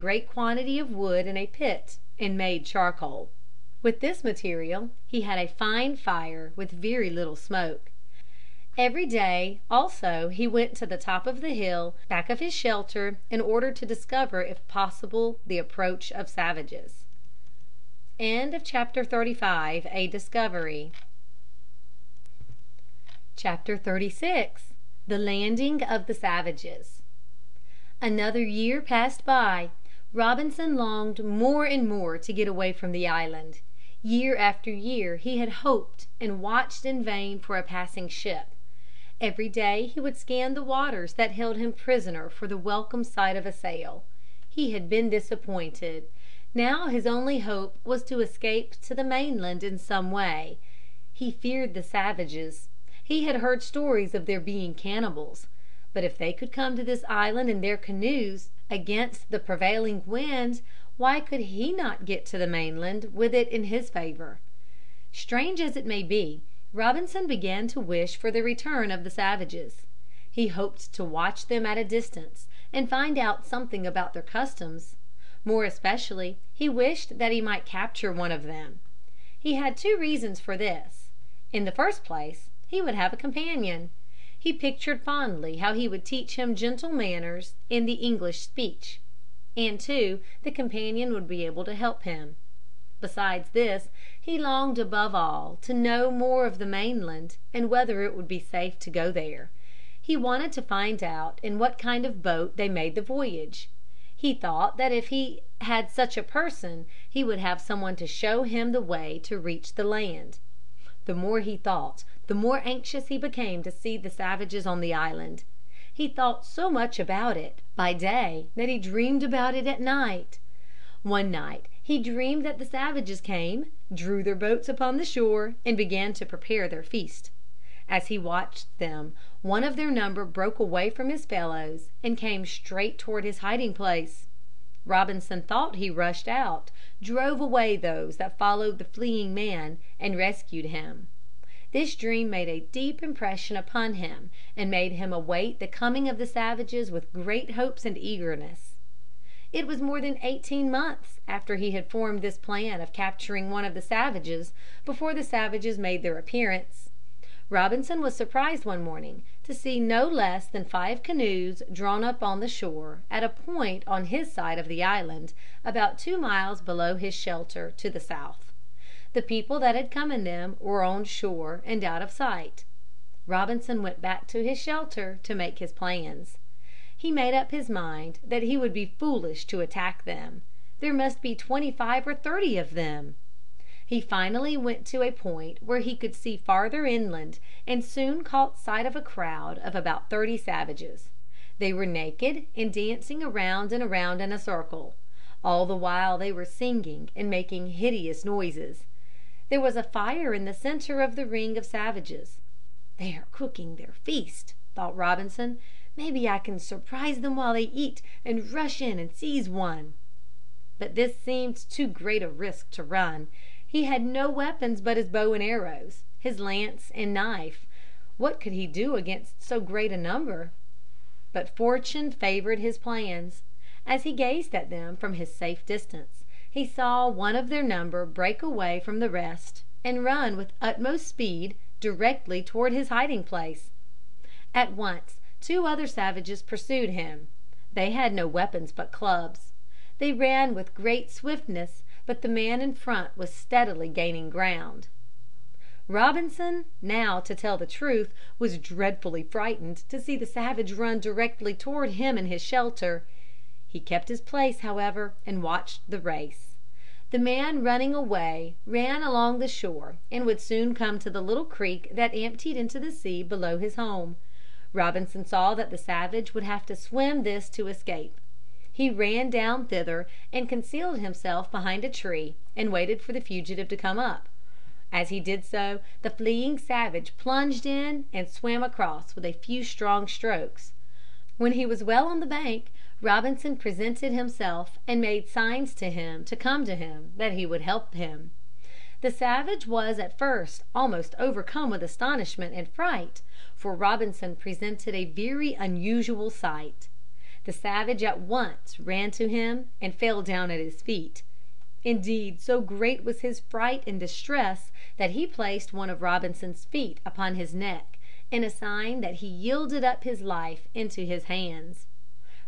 great quantity of wood in a pit and made charcoal. With this material he had a fine fire with very little smoke. Every day also he went to the top of the hill back of his shelter in order to discover if possible the approach of savages. Chapter 36. The Landing of the Savages. Another year passed by. Robinson longed more and more to get away from the island. Year after year he had hoped and watched in vain for a passing ship. Every day he would scan the waters that held him prisoner for the welcome sight of a sail. He had been disappointed. Now his only hope was to escape to the mainland in some way. He feared the savages. He had heard stories of their being cannibals. But if they could come to this island in their canoes, against the prevailing wind, why could he not get to the mainland with it in his favor? Strange as it may be, Robinson began to wish for the return of the savages. He hoped to watch them at a distance and find out something about their customs. More especially, he wished that he might capture one of them. He had two reasons for this. In the first place, he would have a companion. He pictured fondly how he would teach him gentle manners and the English speech. And, too, the companion would be able to help him. Besides this, he longed above all to know more of the mainland and whether it would be safe to go there. He wanted to find out in what kind of boat they made the voyage. He thought that if he had such a person he would have someone to show him the way to reach the land. The more he thought, the more anxious he became to see the savages on the island. He thought so much about it by day that he dreamed about it at night. One night he dreamed that the savages came, drew their boats upon the shore, and began to prepare their feast. As he watched them, one of their number broke away from his fellows and came straight toward his hiding place. Robinson thought he rushed out, drove away those that followed the fleeing man, and rescued him. This dream made a deep impression upon him and made him await the coming of the savages with great hopes and eagerness. It was more than 18 months after he had formed this plan of capturing one of the savages before the savages made their appearance. Robinson was surprised one morning to see no less than 5 canoes drawn up on the shore at a point on his side of the island, about 2 miles below his shelter to the south. The people that had come in them were on shore and out of sight. Robinson went back to his shelter to make his plans. He made up his mind that he would be foolish to attack them. There must be 25 or 30 of them. He finally went to a point where he could see farther inland and soon caught sight of a crowd of about 30 savages. They were naked and dancing around and around in a circle. All the while they were singing and making hideous noises. There was a fire in the center of the ring of savages. "They are cooking their feast," thought Robinson. "Maybe I can surprise them while they eat and rush in and seize one." But this seemed too great a risk to run. He had no weapons but his bow and arrows, his lance and knife. What could he do against so great a number? But fortune favored his plans. As he gazed at them from his safe distance, he saw one of their number break away from the rest and run with utmost speed directly toward his hiding place. At once 2 other savages pursued him. They had no weapons but clubs. They ran with great swiftness, but the man in front was steadily gaining ground. Robinson, now, to tell the truth, was dreadfully frightened to see the savage run directly toward him in his shelter. He kept his place, however, and watched the race. The man running away ran along the shore and would soon come to the little creek that emptied into the sea below his home. Robinson saw that the savage would have to swim this to escape. He ran down thither and concealed himself behind a tree and waited for the fugitive to come up. As he did so, the fleeing savage plunged in and swam across with a few strong strokes. When he was well on the bank, Robinson presented himself and made signs to him to come to him, that he would help him. The savage was at first almost overcome with astonishment and fright, for Robinson presented a very unusual sight. The savage at once ran to him and fell down at his feet. Indeed, so great was his fright and distress that he placed one of Robinson's feet upon his neck, in a sign that he yielded up his life into his hands.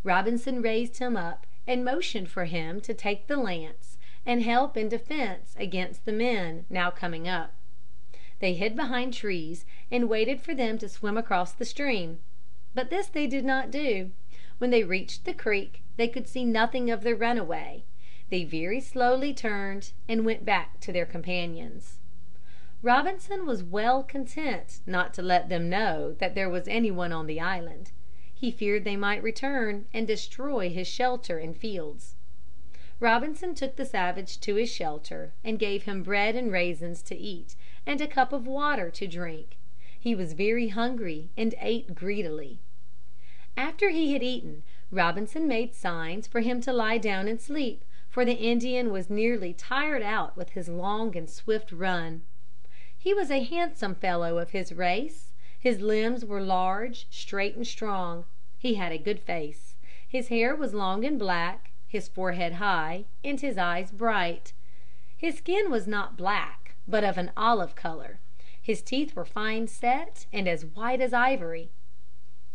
Robinson raised him up and motioned for him to take the lance and help in defense against the men now coming up. They hid behind trees and waited for them to swim across the stream. But this they did not do. When they reached the creek, they could see nothing of their runaway. They very slowly turned and went back to their companions. Robinson was well content not to let them know that there was anyone on the island. He feared they might return and destroy his shelter and fields. Robinson took the savage to his shelter and gave him bread and raisins to eat and a cup of water to drink. He was very hungry and ate greedily. After he had eaten, Robinson made signs for him to lie down and sleep, for the Indian was nearly tired out with his long and swift run. He was a handsome fellow of his race. His limbs were large, straight and strong. He had a good face. His hair was long and black, his forehead high, and his eyes bright. His skin was not black, but of an olive color. His teeth were fine set and as white as ivory.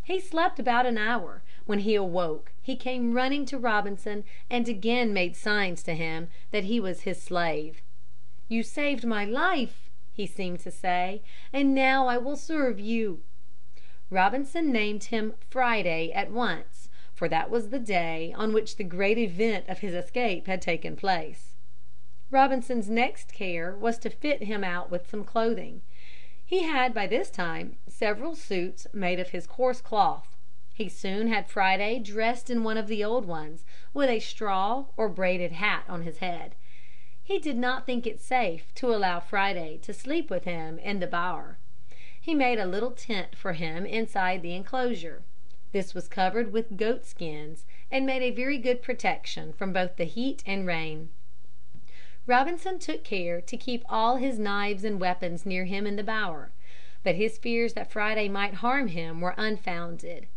He slept about an hour. When he awoke, he came running to Robinson and again made signs to him that he was his slave. "You saved my life," he seemed to say, "and now I will serve you." Robinson named him Friday at once, for that was the day on which the great event of his escape had taken place. Robinson's next care was to fit him out with some clothing. He had by this time several suits made of his coarse cloth. He soon had Friday dressed in one of the old ones, with a straw or braided hat on his head. He did not think it safe to allow Friday to sleep with him in the bower. He made a little tent for him inside the enclosure. This was covered with goat skins and made a very good protection from both the heat and rain. Robinson took care to keep all his knives and weapons near him in the bower, but his fears that Friday might harm him were unfounded.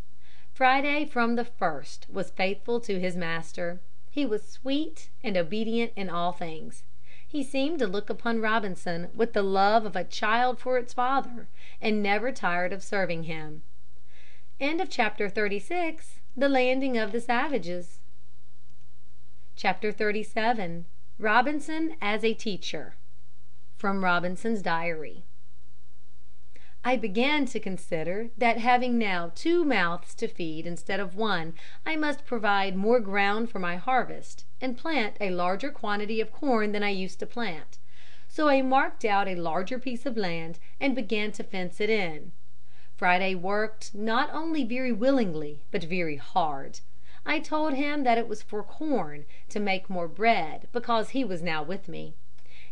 Friday from the first was faithful to his master. He was sweet and obedient in all things. He seemed to look upon Robinson with the love of a child for its father, and never tired of serving him. Chapter 36. The landing of the savages. Chapter 37. Robinson as a teacher. From Robinson's diary. I began to consider that having now 2 mouths to feed instead of 1, I must provide more ground for my harvest and plant a larger quantity of corn than I used to plant. So I marked out a larger piece of land and began to fence it in. Friday worked not only very willingly but very hard. I told him that it was for corn, to make more bread, because he was now with me.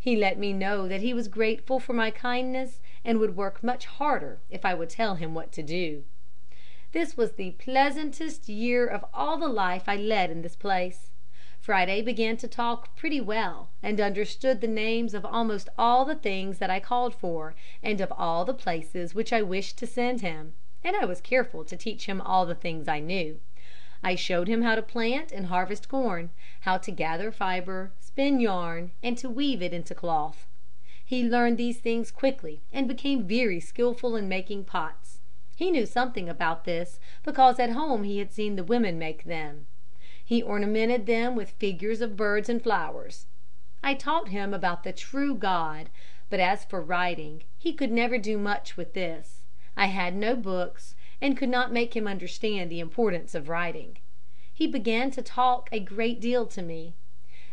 He let me know that he was grateful for my kindness and would work much harder if I would tell him what to do. This was the pleasantest year of all the life I led in this place. Friday began to talk pretty well and understood the names of almost all the things that I called for and of all the places which I wished to send him, and I was careful to teach him all the things I knew. I showed him how to plant and harvest corn, how to gather fiber, spin yarn, and to weave it into cloth. He learned these things quickly and became very skillful in making pots. He knew something about this because at home he had seen the women make them. He ornamented them with figures of birds and flowers. I taught him about the true God, but as for writing, he could never do much with this. I had no books and could not make him understand the importance of writing. He began to talk a great deal to me.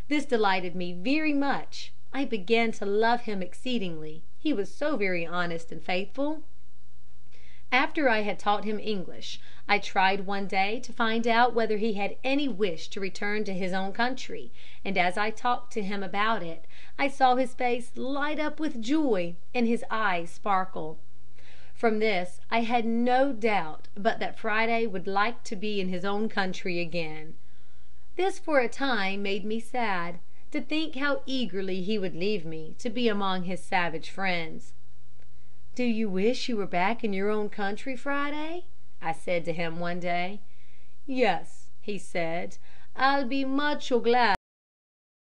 This delighted me very much. I began to love him exceedingly. He was so very honest and faithful. After I had taught him English, I tried one day to find out whether he had any wish to return to his own country, and as I talked to him about it, I saw his face light up with joy and his eyes sparkle. From this I had no doubt but that Friday would like to be in his own country again. This for a time made me sad, to think how eagerly he would leave me to be among his savage friends. "Do you wish you were back in your own country, Friday?" I said to him one day. "Yes, he said. "I'll be mucho glad.